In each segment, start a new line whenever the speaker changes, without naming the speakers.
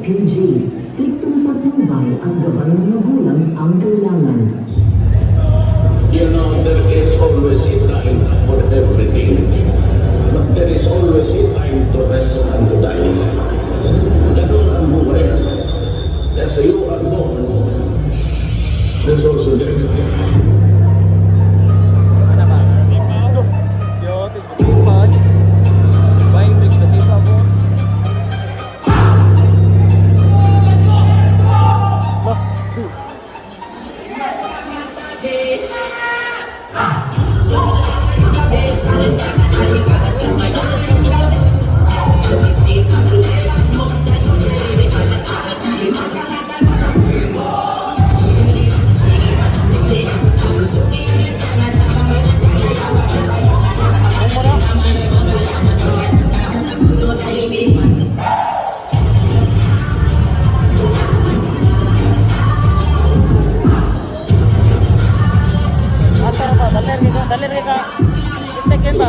SPG, striktong patnubay ang gabay ng magulang ang kailangan.
You know, there is always a time for everything. But there is always a time to rest and to die. Ganun ang buhay. As you are born, there's also death.
Ano ba? Yo, tis masipag. Buying bricks masipag po. Dalir kita. Itekin ba?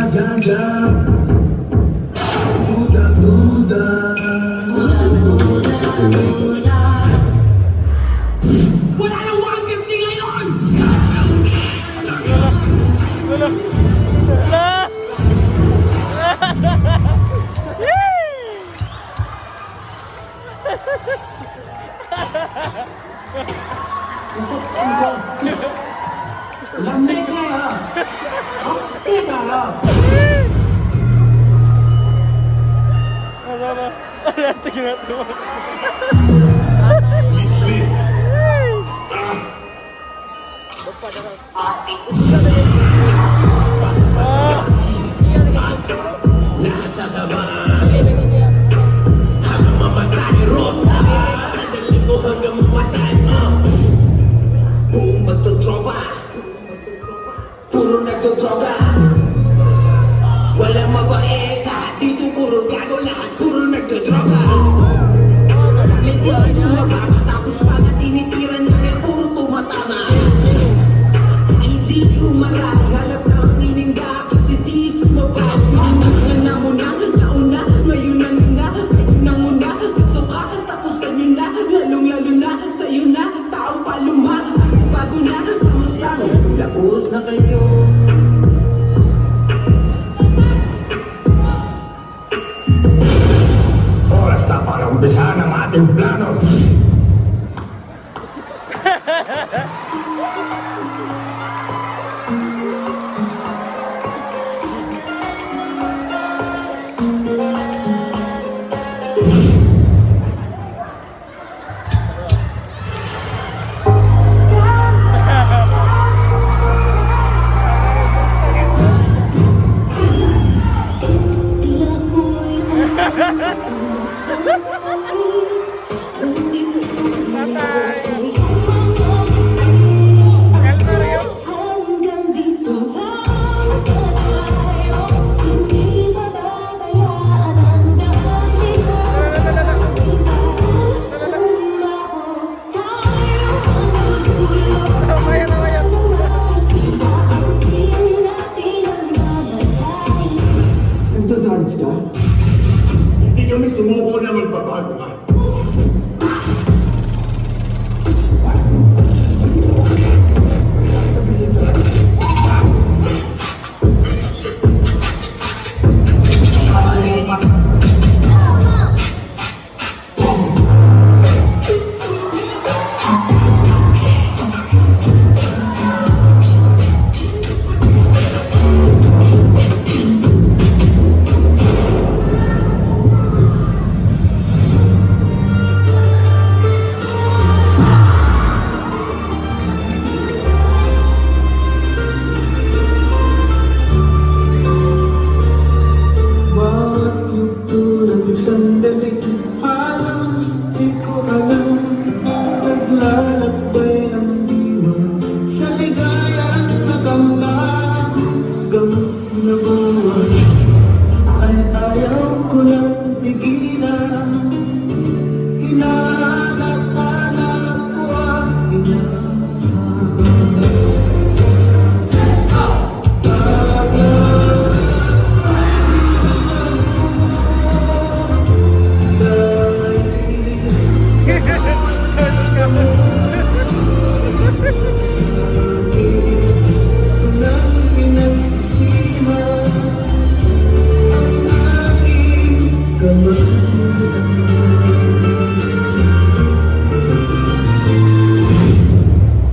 Ganja, muda, muda, wala nang 150 ngayon! Lamig ka ha! Okay ka ha!
Tingnan ito.
Please, please!
Buong magdodroga, puro nagdodroga. Walang mabait lahat dito, puro gago lahat, puro nagdodroga. Dahil yan yung mababa, tapos pagkat tinitiran natin, puro tumatama. Hindi umaral, halap na ang ininga, kasi di sumabal. Nga mo na, nauna, ngayon ang nga, nang una, gusto ka, tapusan nyo na, lalong-lalo na, sa'yo na, taong paluma. Bago na, kamusta? Lapos na kayo.
Oras na para umpisahan ang ating plano.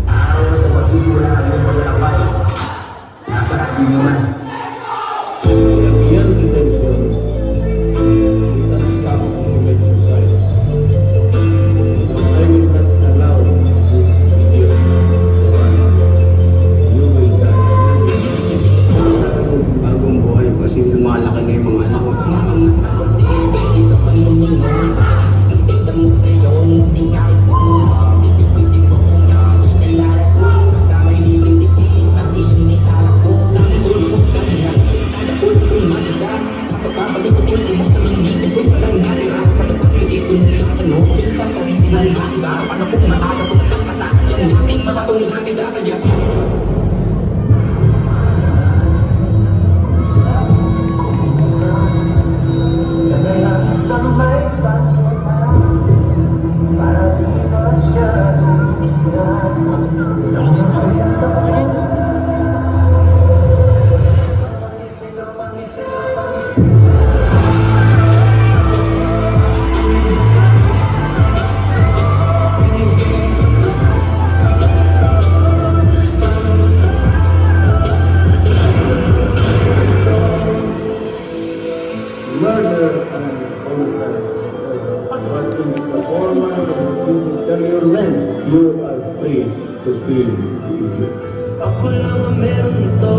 Araw na ito magsisimula ang inyong paglalakbay. Nasa atin nyo man.
Yan intention is not stop from exercise. I will not allow this idiot to run. You will die.
Bagong buhay kasi lumalaki na yung mga anak ko.
Sa may bangkita para di masyadong kita nung nakwenta ko.
Murder and homicide. But in the former, you tell your men you are free to kill the idiot.
Ako lang ang meron ito.